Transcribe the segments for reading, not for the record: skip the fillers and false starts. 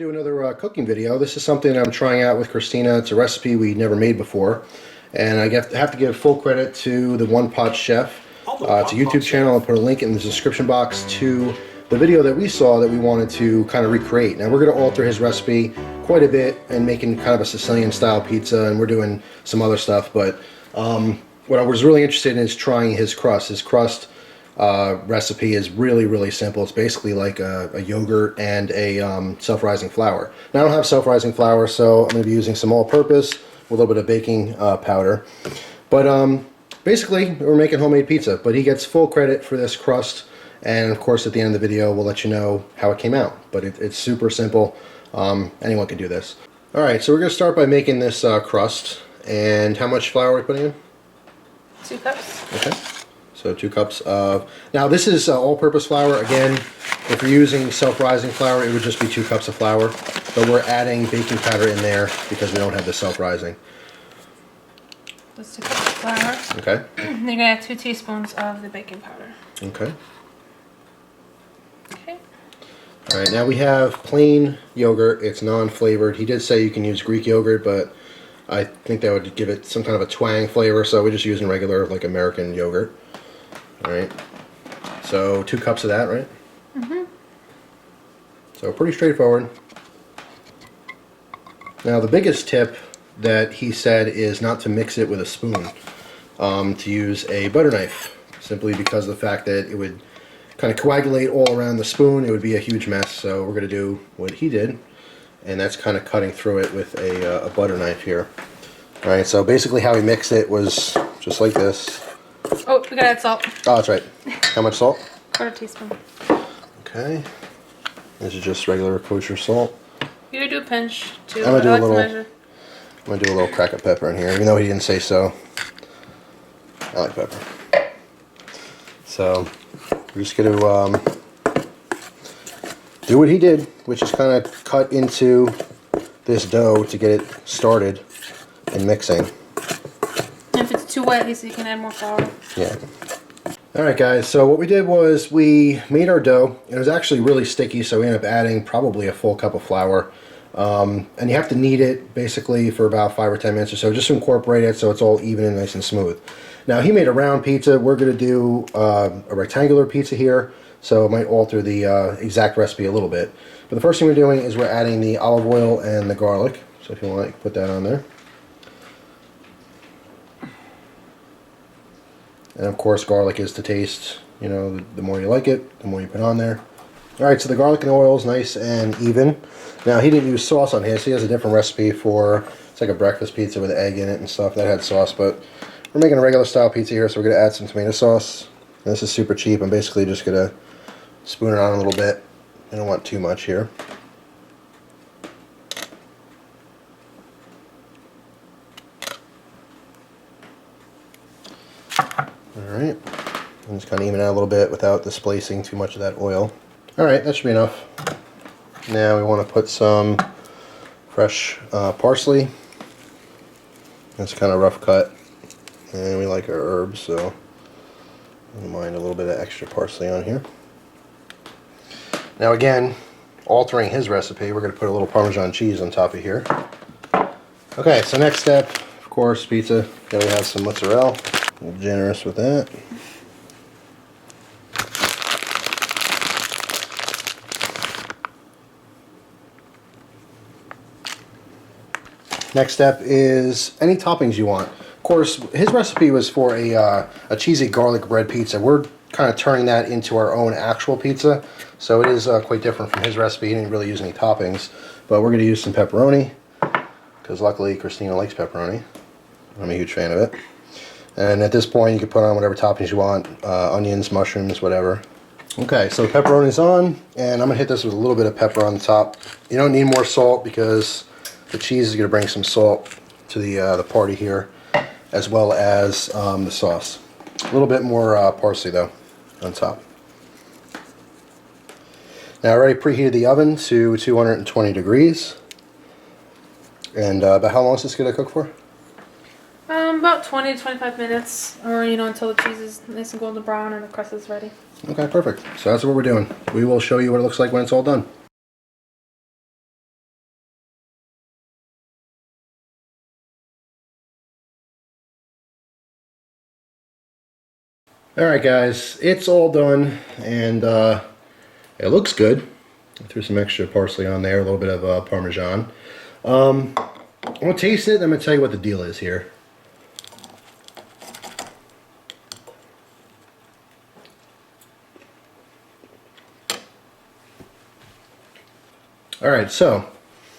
do another cooking video. This is something I'm trying out with Christina. It's a recipe we never made before, and I have to give full credit to the One Pot Chef. It's a YouTube channel. I'll put a link in the description box to the video that we saw that we wanted to kind of recreate. Now we're going to alter his recipe quite a bit and making kind of a Sicilian style pizza, and we're doing some other stuff, but what I was really interested in is trying his crust. His crust recipe is really simple. It's basically like a yogurt and a self-rising flour. Now I don't have self-rising flour, so I'm going to be using some all-purpose with a little bit of baking powder. But basically, we're making homemade pizza, but he gets full credit for this crust, and of course at the end of the video we'll let you know how it came out. But it's super simple. Anyone can do this. Alright, so we're going to start by making this crust. And how much flour are we putting in? 2 cups. Okay. So 2 cups of... Now this is all-purpose flour. Again, if you're using self-rising flour, it would just be 2 cups of flour. But we're adding baking powder in there because we don't have the self-rising. That's 2 cups of flour. Okay. Then you're going to add 2 teaspoons of the baking powder. Okay. Okay. Alright, now we have plain yogurt. It's non-flavored. He did say you can use Greek yogurt, but I think that would give it some kind of a twang flavor, so we're just using regular, like, American yogurt. Alright, so 2 cups of that, right? Mm-hmm. So pretty straightforward. Now the biggest tip that he said is not to mix it with a spoon, to use a butter knife, simply because of the fact that it would kind of coagulate all around the spoon. It would be a huge mess, so we're going to do what he did, and that's kind of cutting through it with a butter knife here. Alright, so basically how he mixed it was just like this. Oh, we gotta add salt. Oh, that's right. How much salt? 1/4 teaspoon. Okay. This is just regular kosher salt. You do a pinch too. I'm gonna do a little crack of pepper in here, even though he didn't say so. I like pepper. So we're just gonna do what he did, which is kind of cut into this dough to get it started in mixing. If it's too wet, you can add more flour. Yeah. Alright guys, so what we did was we made our dough. It was actually really sticky, so we ended up adding probably a full cup of flour. And you have to knead it basically for about 5 or 10 minutes or so, just to incorporate it so it's all even and nice and smooth. Now he made a round pizza. We're going to do a rectangular pizza here, so it might alter the exact recipe a little bit. But the first thing we're doing is we're adding the olive oil and the garlic. So if you want, you can put that on there. And of course garlic is to taste. You know, the more you like it, the more you put on there. Alright, so the garlic and oil is nice and even. Now he didn't use sauce on his. He has a different recipe for, it's like a breakfast pizza with egg in it and stuff. That had sauce, but we're making a regular style pizza here, so we're going to add some tomato sauce. And this is super cheap. I'm basically just going to spoon it on a little bit. I don't want too much here. Alright, I'm just kind of even out a little bit without displacing too much of that oil. Alright, that should be enough. Now we want to put some fresh parsley. It's kind of rough cut, and we like our herbs, so I don't mind a little bit of extra parsley on here. Now again, altering his recipe, we're going to put a little Parmesan cheese on top of here. Okay, so next step, of course, pizza. Gotta have some mozzarella. A little generous with that. Next step is any toppings you want. Of course, his recipe was for a cheesy garlic bread pizza. We're kind of turning that into our own actual pizza, so it is quite different from his recipe. He didn't really use any toppings, but we're going to use some pepperoni, because luckily Christina likes pepperoni. I'm a huge fan of it. And at this point, you can put on whatever toppings you want, onions, mushrooms, whatever. Okay, so the pepperoni's on, and I'm going to hit this with a little bit of pepper on the top. You don't need more salt because the cheese is going to bring some salt to the party here, as well as the sauce. A little bit more parsley, though, on top. Now I already preheated the oven to 220 degrees. And about how long is this going to cook for? About 20 to 25 minutes, or until the cheese is nice and golden brown and the crust is ready. Okay, perfect. So that's what we're doing. We will show you what it looks like when it's all done. Alright guys, it's all done, and it looks good. I threw some extra parsley on there, a little bit of Parmesan. I'm going to taste it, and I'm going to tell you what the deal is here. Alright, so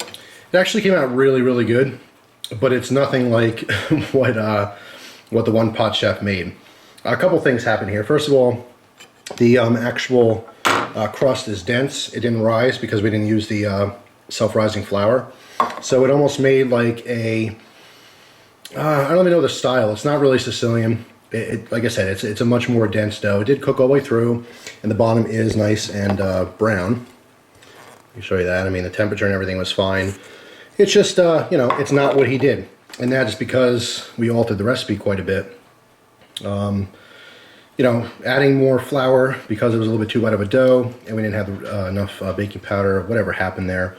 it actually came out really, really good, but it's nothing like what the One Pot Chef made. A couple things happened here. First of all, the actual crust is dense. It didn't rise because we didn't use the self-rising flour. So it almost made like a, I don't even know the style. It's not really Sicilian. Like I said, it's a much more dense dough. It did cook all the way through, and the bottom is nice and brown. Let me show you that. I mean, the temperature and everything was fine. It's just, you know, it's not what he did. And that is because we altered the recipe quite a bit. You know, adding more flour because it was a little bit too wet of a dough, and we didn't have enough baking powder, whatever happened there.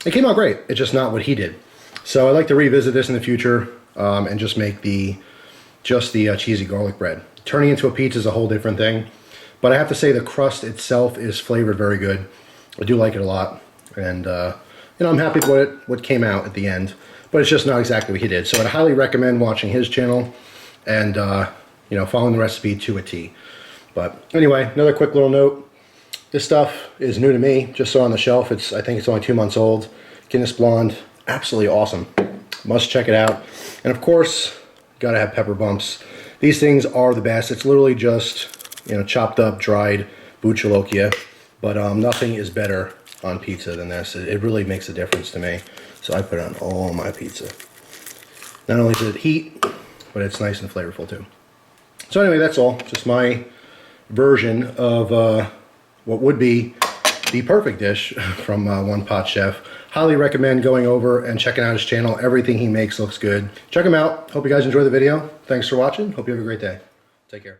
It came out great. It's just not what he did. So I'd like to revisit this in the future and just make just the cheesy garlic bread. Turning into a pizza is a whole different thing. But I have to say the crust itself is flavored very good. I do like it a lot, and you know, I'm happy with what came out at the end, but it's just not exactly what he did. So I'd highly recommend watching his channel and you know, following the recipe to a T. But anyway, another quick little note. This stuff is new to me, just saw on the shelf. I think it's only 2 months old. Guinness Blonde, absolutely awesome. Must check it out. And of course, gotta have pepper bumps. These things are the best. It's literally just, you know, chopped up, dried buccioloquia. But nothing is better on pizza than this. It really makes a difference to me. So I put it on all my pizza. Not only does it heat, but it's nice and flavorful too. So anyway, that's all. Just my version of what would be the perfect dish from One Pot Chef. Highly recommend going over and checking out his channel. Everything he makes looks good. Check him out. Hope you guys enjoy the video. Thanks for watching. Hope you have a great day. Take care.